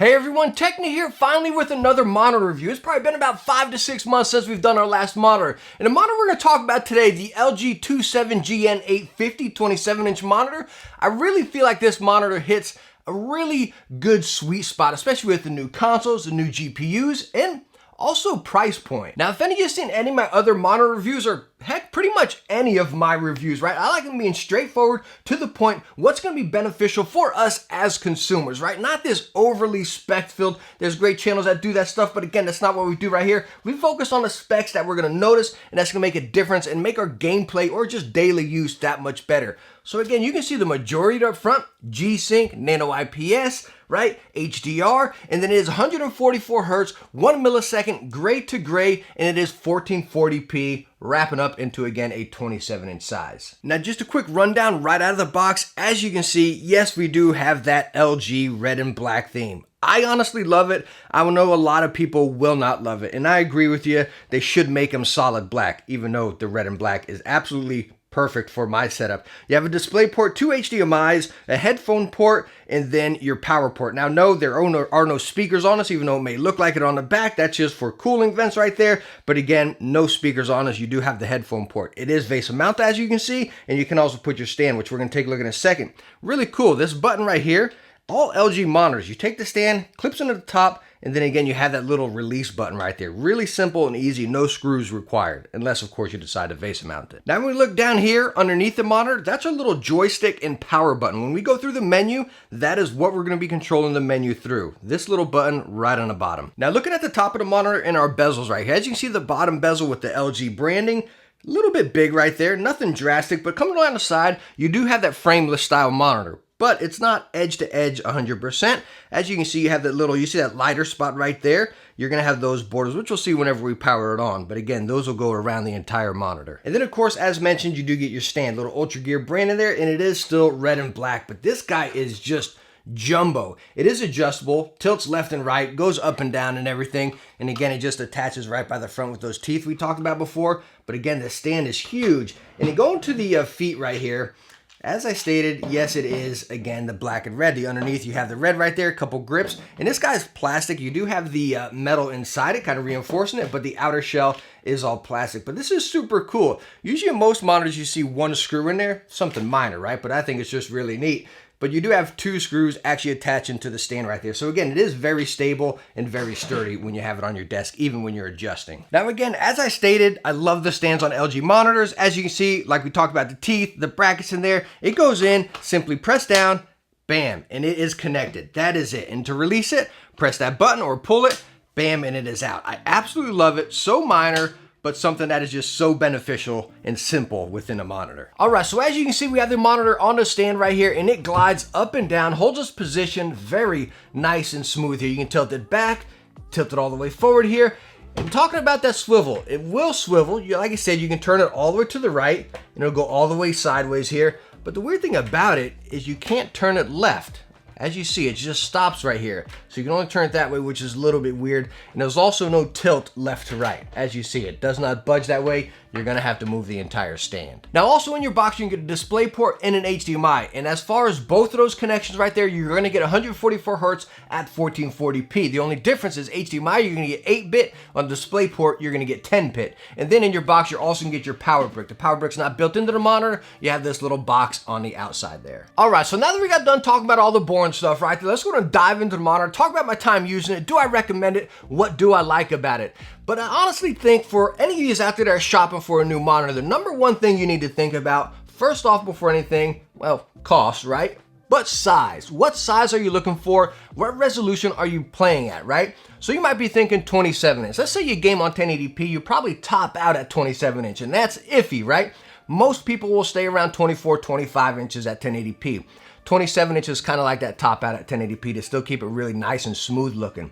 Hey everyone, Techne here, finally with another monitor review. It's probably been about 5 to 6 months since we've done our last monitor. And the monitor we're going to talk about today, the LG 27GN850 27-inch monitor. I really feel like this monitor hits a really good sweet spot, especially with the new consoles, the new GPUs, and also price point. Now, if any of you have seen any of my other monitor reviews, or heck, pretty much any of my reviews, right? I like them being straightforward, to the point, what's gonna be beneficial for us as consumers, right? Not this overly spec-filled. There's great channels that do that stuff, but again, that's not what we do right here. We focus on the specs that we're gonna notice, and that's gonna make a difference and make our gameplay or just daily use that much better. So again, you can see the majority up front, G-Sync, Nano IPS, right? HDR, and then it is 144 Hertz, 1 millisecond, gray to gray, and it is 1440p, wrapping up into, again, a 27-inch size. Now, just a quick rundown right out of the box. As you can see, yes, we do have that LG red and black theme. I honestly love it. I know a lot of people will not love it, and I agree with you. They should make them solid black, even though the red and black is absolutely perfect for my setup. You have a display port, 2 HDMIs, a headphone port, and then your power port. Now, no, there are no speakers on this, even though it may look like it on the back. That's just for cooling vents right there. But again, no speakers on this. You do have the headphone port. It is VESA mounted, as you can see, and you can also put your stand, which we're going to take a look at in a second. Really cool. This button right here, all LG monitors, you take the stand, clips into the top, and then again, you have that little release button right there. Really simple and easy, no screws required, unless of course you decide to VESA mount it. Now when we look down here underneath the monitor, that's our little joystick and power button. When we go through the menu, that is what we're gonna be controlling the menu through. This little button right on the bottom. Now looking at the top of the monitor and our bezels right here, as you can see the bottom bezel with the LG branding, a little bit big right there, nothing drastic, but coming around the side, you do have that frameless style monitor. But it's not edge to edge 100%. As you can see, you have that little, you see that lighter spot right there? You're gonna have those borders, which we'll see whenever we power it on. But again, those will go around the entire monitor. And then of course, as mentioned, you do get your stand, little Ultra Gear brand in there, and it is still red and black, but this guy is just jumbo. It is adjustable, tilts left and right, goes up and down and everything. And again, it just attaches right by the front with those teeth we talked about before. But again, the stand is huge. And going to the feet right here, as I stated, yes, it is, again, the black and red. The underneath, you have the red right there, a couple grips. And this guy's plastic. You do have the metal inside it, kind of reinforcing it, but the outer shell is all plastic. But this is super cool. Usually in most monitors, you see one screw in there, something minor, right? But I think it's just really neat. But you do have 2 screws actually attaching to the stand right there. So again, it is very stable and very sturdy when you have it on your desk, even when you're adjusting. Now again, as I stated, I love the stands on LG monitors. As you can see, like we talked about the teeth, the brackets in there, it goes in, simply press down, bam, and it is connected. That is it. And to release it, press that button or pull it, bam, and it is out. I absolutely love it. So minor, but something that is just so beneficial and simple within a monitor. All right, so as you can see, we have the monitor on the stand right here, and it glides up and down, holds its position very nice and smooth here. You can tilt it back, tilt it all the way forward here. And talking about that swivel, it will swivel. Like I said, you can turn it all the way to the right, and it'll go all the way sideways here. But the weird thing about it is you can't turn it left. As you see, it just stops right here. So you can only turn it that way, which is a little bit weird. And there's also no tilt left to right. As you see, it does not budge that way. You're gonna have to move the entire stand. Now also in your box, you can get a display port and an HDMI. And as far as both of those connections right there, you're gonna get 144 Hertz at 1440p. The only difference is HDMI, you're gonna get 8-bit. On the display port, you're gonna get 10-bit. And then in your box, you're also gonna get your power brick. The power brick's not built into the monitor. You have this little box on the outside there. All right, so now that we got done talking about all the boring stuff right there, let's go and dive into the monitor, talk about my time using it. Do I recommend it? What do I like about it? But I honestly think for any of you out there that are shopping for a new monitor, the number one thing you need to think about, first off before anything, well, cost, right? But size. What size are you looking for? What resolution are you playing at, right? So you might be thinking 27 inch. Let's say you game on 1080p, you probably top out at 27 inch, and that's iffy, right? Most people will stay around 24, 25 inches at 1080p. 27 inches is kind of like that top out at 1080p to still keep it really nice and smooth looking.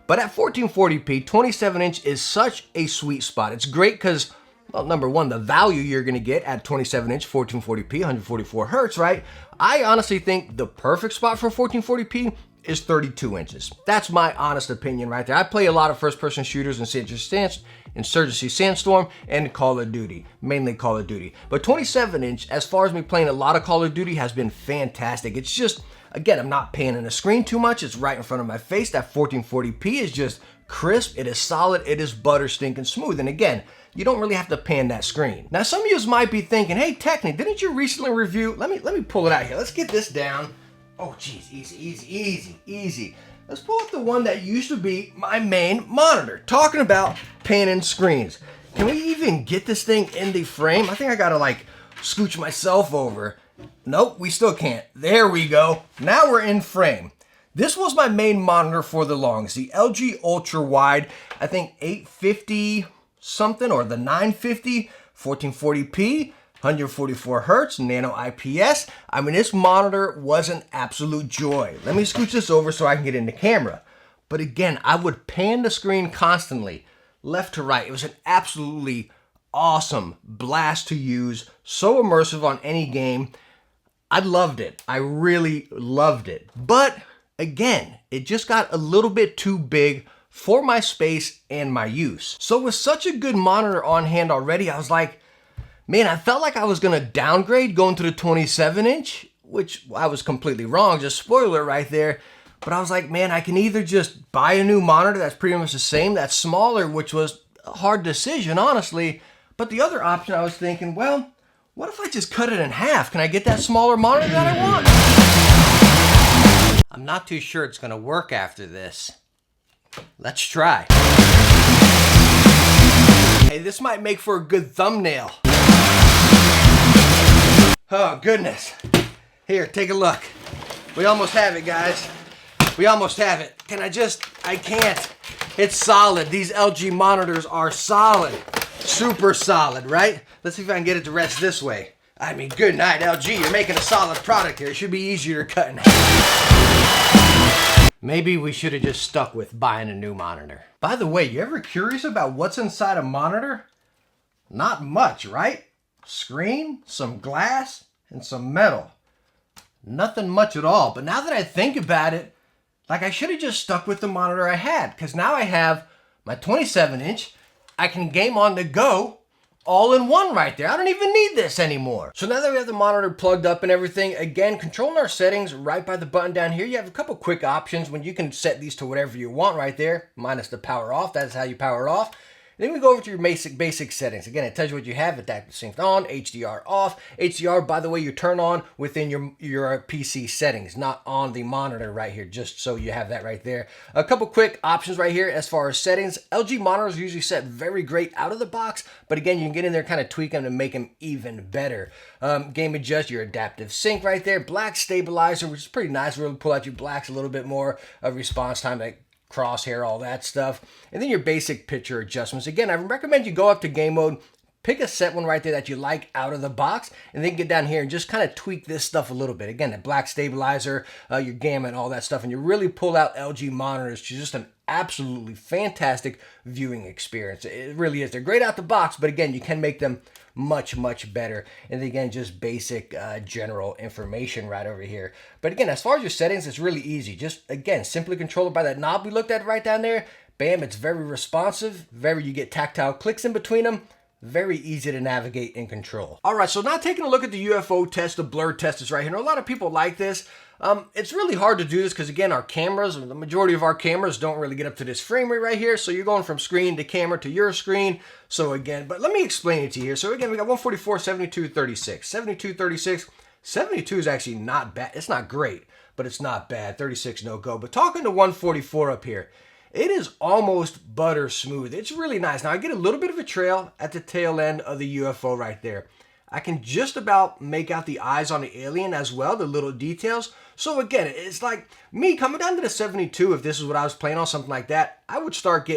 But at 1440p, 27 inch is such a sweet spot. It's great because, well, number one, the value you're gonna get at 27 inch, 1440p, 144 Hertz, right? I honestly think the perfect spot for 1440p is 32 inches. That's my honest opinion right there. I play a lot of first-person shooters Insurgency Sandstorm and Call of Duty, mainly Call of Duty. But 27 inch, as far as me playing a lot of Call of Duty, has been fantastic. It's just Again, I'm not panning the screen too much. It's right in front of my face. That 1440p is just crisp. It is solid. It is butter stinking smooth. And again, you don't really have to pan that screen. Now, some of you might be thinking, hey, Techne, didn't you recently review? Let me pull it out here. Let's get this down. Oh, geez, easy. Let's pull up the one that used to be my main monitor. Talking about panning screens. Can we even get this thing in the frame? I think I gotta like scooch myself over. Nope, we still can't. There we go. Now we're in frame. This was my main monitor for the longest. The LG Ultra Wide, I think 850 something, or the 950, 1440p, 144 hertz, Nano IPS. I mean, this monitor was an absolute joy. Let me scooch this over so I can get in the camera. But again, I would pan the screen constantly, left to right. It was an absolutely awesome blast to use. So immersive on any game. I loved it. I really loved it. But again, it just got a little bit too big for my space and my use. So with such a good monitor on hand already, I was like, man, I felt like I was gonna downgrade going to the 27-inch, which I was completely wrong, just spoiler right there. But I was like, man, I can either just buy a new monitor that's pretty much the same, that's smaller, which was a hard decision, honestly. But the other option, I was thinking, well, what if I just cut it in half? Can I get that smaller monitor that I want? I'm not too sure it's gonna work after this. Let's try. Hey, this might make for a good thumbnail. Oh, goodness. Here, take a look. We almost have it, guys. We almost have it. I can't. It's solid. These LG monitors are solid. Super solid, right? Let's see if I can get it to rest this way. I mean, good night, LG. You're making a solid product here. It should be easier to cut in half. Maybe we should have just stuck with buying a new monitor. By the way, you ever curious about what's inside a monitor? Not much, right? Screen, some glass, and some metal. Nothing much at all. But now that I think about it, like I should have just stuck with the monitor I had, because now I have my 27-inch. I can game on the go all in one right there. I don't even need this anymore. So now that we have the monitor plugged up and everything, again, controlling our settings right by the button down here, you have a couple quick options when you can set these to whatever you want right there, minus the power off. That's how you power it off. And then we go over to your basic settings. Again, it tells you what you have. That synced on, HDR off. HDR, by the way, you turn on within your PC settings, not on the monitor right here, just so you have that right there. A couple quick options right here as far as settings. LG monitors usually set very great out of the box, but again, you can get in there, kind of tweak them to make them even better. Game adjust, your adaptive sync right there. Black stabilizer, which is pretty nice. Really pull out your blacks a little bit more of response time, like crosshair, all that stuff. And then your basic picture adjustments. Again, I recommend you go up to game mode, pick a set one right there that you like out of the box, and then get down here and just kind of tweak this stuff a little bit. Again, the black stabilizer, your gamut, all that stuff, and you really pull out LG monitors to just an absolutely fantastic viewing experience. It really is. They're great out the box, but again, you can make them much better. And again, just basic general information right over here. But again, as far as your settings, it's really easy. Just again, simply control it by that knob we looked at right down there. Bam, it's very responsive. You get tactile clicks in between them. Very easy to navigate and control. All right, so now taking a look at the UFO test, the blur test is right here. And a lot of people like this. It's really hard to do this because, again, our cameras, the majority of our cameras don't really get up to this frame rate right here. So you're going from screen to camera to your screen. So again, but let me explain it to you here. So again, we got 144, 72, 36. 72, 36. 72 is actually not bad. It's not great, but it's not bad. 36, no go. But talking to 144 up here, it is almost butter smooth. It's really nice. Now, I get a little bit of a trail at the tail end of the UFO right there. I can just about make out the eyes on the alien as well, the little details. So again, it's like me coming down to the 72, if this is what I was playing on, something like that, I would start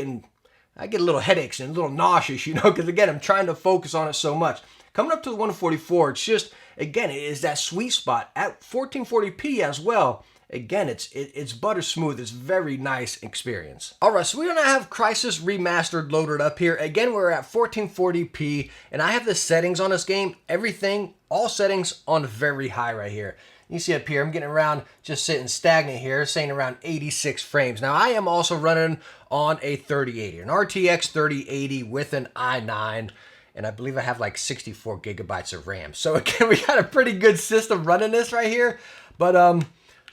I get a little headaches and a little nauseous, you know, because again, I'm trying to focus on it so much. Coming up to the 144, it's just, again, it is that sweet spot at 1440p as well. Again, it's butter smooth. It's very nice experience. All right, so we now have Crysis Remastered loaded up here. Again, we're at 1440p, and I have the settings on this game. Everything, all settings on very high right here. You see up here, I'm getting around, just sitting stagnant here, saying around 86 frames. Now, I am also running on a 3080, an RTX 3080 with an i9, and I believe I have like 64 gigabytes of RAM. So again, we got a pretty good system running this right here, but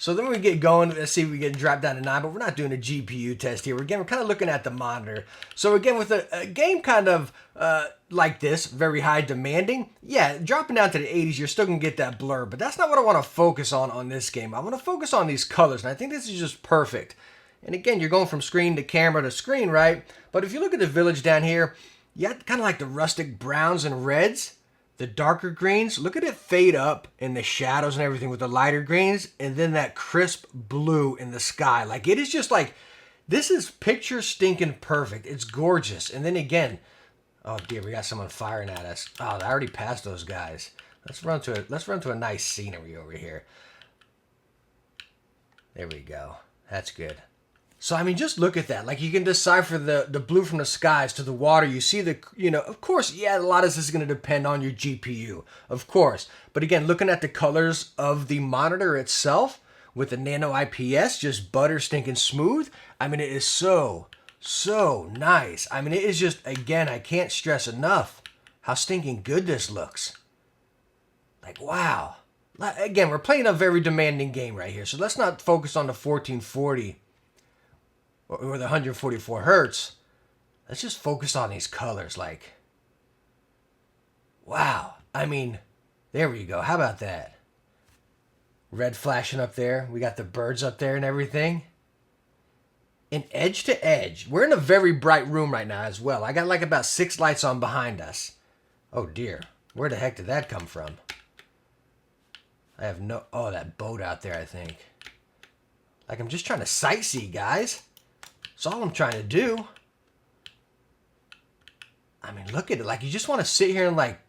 So then we get going. Let's see if we get dropped down to 9, but we're not doing a GPU test here. We're kind of looking at the monitor. So again, with a game kind of like this, very high demanding, yeah, dropping down to the 80s, you're still going to get that blur. But that's not what I want to focus on this game. I want to focus on these colors, and I think this is just perfect. And again, you're going from screen to camera to screen, right? But if you look at the village down here, you got kind of like the rustic browns and reds. The darker greens, look at it fade up in the shadows and everything with the lighter greens, and then that crisp blue in the sky. Like, it is just like, this is picture stinking perfect. It's gorgeous. And then again, oh dear, we got someone firing at us. Oh, I already passed those guys. Let's run to a nice scenery over here. There we go. That's good. So, I mean, just look at that. Like, you can decipher the blue from the skies to the water. You see the, of course, yeah, a lot of this is going to depend on your GPU, of course. But again, looking at the colors of the monitor itself with the Nano IPS, just butter stinking smooth. I mean, it is so nice. I mean, it is just, again, I can't stress enough how stinking good this looks. Like, wow. Again, we're playing a very demanding game right here. So let's not focus on the 1440. Or the 144 hertz. Let's just focus on these colors. Like, wow. I mean, there we go. How about that? Red flashing up there. We got the birds up there and everything. And edge to edge. We're in a very bright room right now as well. I got like about 6 lights on behind us. Oh dear. Where the heck did that come from? I have no... Oh, that boat out there, I think. Like, I'm just trying to sightsee, guys. That's all I'm trying to do. I mean, look at it. Like, you just want to sit here and, like,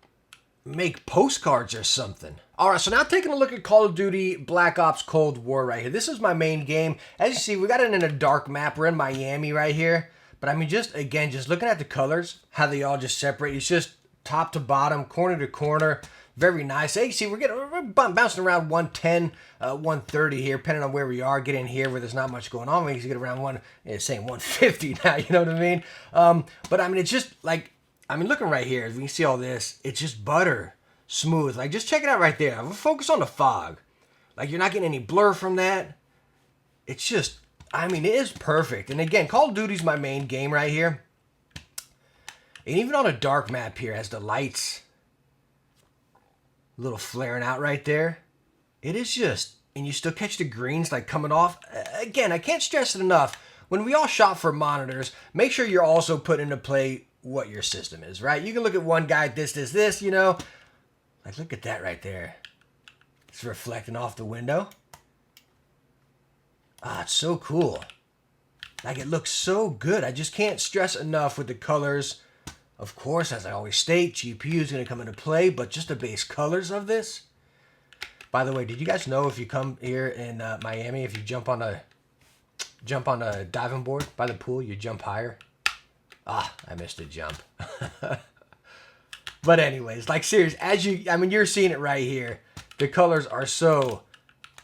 make postcards or something. All right, so now taking a look at Call of Duty Black Ops Cold War right here. This is my main game. As you see, we got it in a dark map. We're in Miami right here. But, I mean, just, again, just looking at the colors, how they all just separate. It's just top to bottom, corner to corner. Very nice. Hey, see, we're bouncing around 110, 130 here, depending on where we are. Get in here where there's not much going on. We can get around saying 150 now, you know what I mean? But, I mean, it's just, like, I mean, looking right here, as we can see all this, it's just butter, smooth. Like, just check it out right there. I'm going to focus on the fog. Like, you're not getting any blur from that. It's just, I mean, it is perfect. And, again, Call of Duty's my main game right here. And even on a dark map here, as the lights... little flaring out right there. It is just, and you still catch the greens like coming off. Again, I can't stress it enough. When we all shop for monitors, make sure you're also putting into play what your system is, right? You can look at one guy, this, Like, look at that right there. It's reflecting off the window. Ah, it's so cool. Like, it looks so good. I just can't stress enough with the colors. Of course, as I always state, GPU is going to come into play, but just the base colors of this. By the way, did you guys know if you come here in Miami, if you jump on a diving board by the pool, you jump higher? Ah, I missed a jump. But anyways, like serious, I mean, you're seeing it right here. The colors are so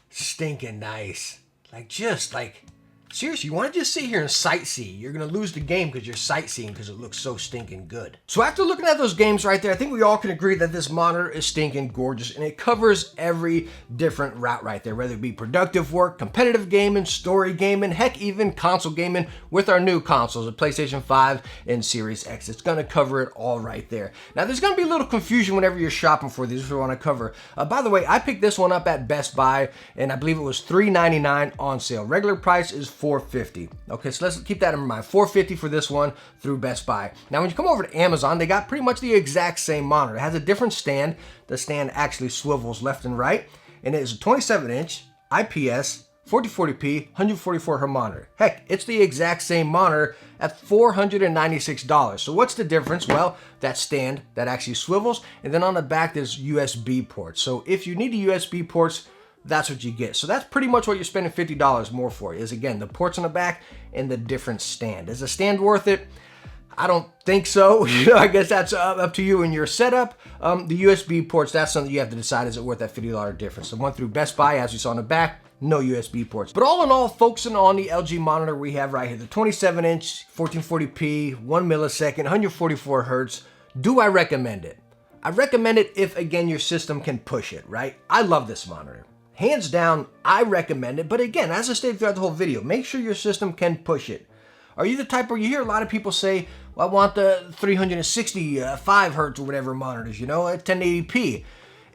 stinking nice. Like, just like... Seriously, you want to just sit here and sightsee. You're going to lose the game because you're sightseeing because it looks so stinking good. So after looking at those games right there, I think we all can agree that this monitor is stinking gorgeous and it covers every different route right there, whether it be productive work, competitive gaming, story gaming, heck, even console gaming with our new consoles, the PlayStation 5 and Series X. It's going to cover it all right there. Now, there's going to be a little confusion whenever you're shopping for these, which we want to cover. By the way, I picked this one up at Best Buy and I believe it was $3.99 on sale. Regular price is $4.50. Okay, so let's keep that in mind. $4.50 for this one through Best Buy. Now, when you come over to Amazon, they got pretty much the exact same monitor. It has a different stand. The stand actually swivels left and right, and it is a 27-inch IPS 1440p 144 Hz monitor. Heck, it's the exact same monitor at $496. So what's the difference? Well, that stand that actually swivels, and then on the back there's USB ports. So if you need the USB ports, that's what you get. So that's pretty much what you're spending $50 more for, is again the ports on the back and the different stand. Is the stand worth it? I don't think so. I guess that's up to you and your setup. The USB ports, that's something you have to decide, is it worth that $50 difference. The one through Best Buy, as you saw on the back, no USB ports. But all in all, focusing on the LG monitor we have right here, the 27-inch 1440p 1 millisecond 144 Hz. Do I recommend it? I recommend it if, again, your system can push it, right? I love this monitor. Hands down, I recommend it. But again, as I stated throughout the whole video, make sure your system can push it. Are you the type where you hear a lot of people say, well, I want the 365 hertz or whatever monitors, you know, at 1080p.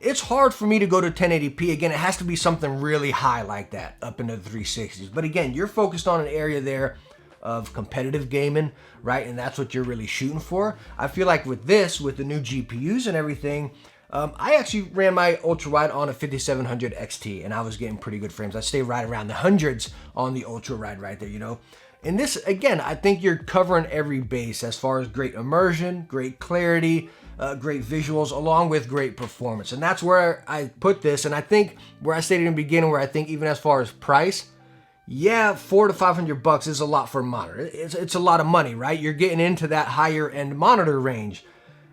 It's hard for me to go to 1080p. Again, it has to be something really high like that, up into the 360s. But again, you're focused on an area there of competitive gaming, right? And that's what you're really shooting for. I feel like with this, with the new GPUs and everything, I actually ran my ultra wide on a 5700 XT and I was getting pretty good frames. I stay right around the hundreds on the ultra wide right there, you know. And this, again, I think you're covering every base as far as great immersion, great clarity, great visuals, along with great performance. And that's where I put this. And I think where I stated in the beginning, where I think even as far as price, yeah, $400 to $500 is a lot for a monitor. It's a lot of money, right? You're getting into that higher end monitor range.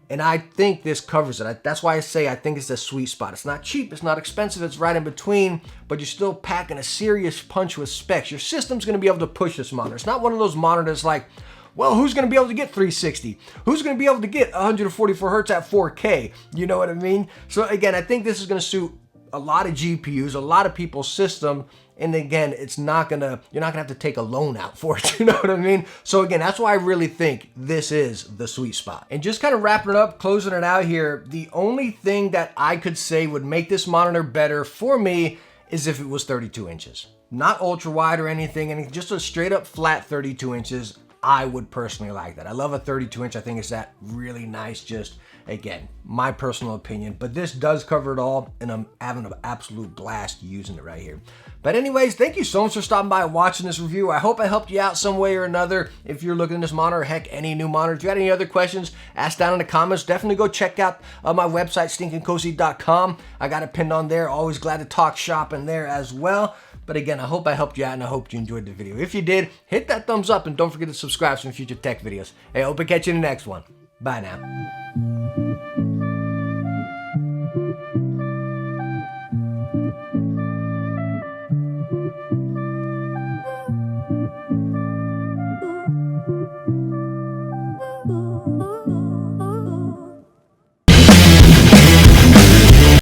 And I think this covers it. That's why I say I think it's the sweet spot. It's not cheap, it's not expensive, it's right in between, but you're still packing a serious punch with specs. Your system's gonna be able to push this monitor. It's not one of those monitors like, well, who's gonna be able to get 360? Who's gonna be able to get 144 hertz at 4K? You know what I mean? So again, I think this is gonna suit a lot of GPUs, a lot of people's system. And again, you're not gonna have to take a loan out for it, you know what I mean? So again, that's why I really think this is the sweet spot. And just kind of wrapping it up, closing it out here, the only thing that I could say would make this monitor better for me is if it was 32 inches. Not ultra wide or anything, and just a straight up flat 32 inches. I would personally like that. I love a 32 inch. I think it's that really nice, just again, my personal opinion, but this does cover it all and I'm having an absolute blast using it right here. But anyways, thank you so much for stopping by and watching this review. I hope I helped you out some way or another. If you're looking at this monitor, heck, any new monitor, if you got any other questions, ask down in the comments. Definitely go check out my website, stinkingcozy.com. I got it pinned on there. Always glad to talk shop in there as well. But again, I hope I helped you out and I hope you enjoyed the video. If you did, hit that thumbs up and don't forget to subscribe for some future tech videos. Hey, I hope I catch you in the next one. Bye now.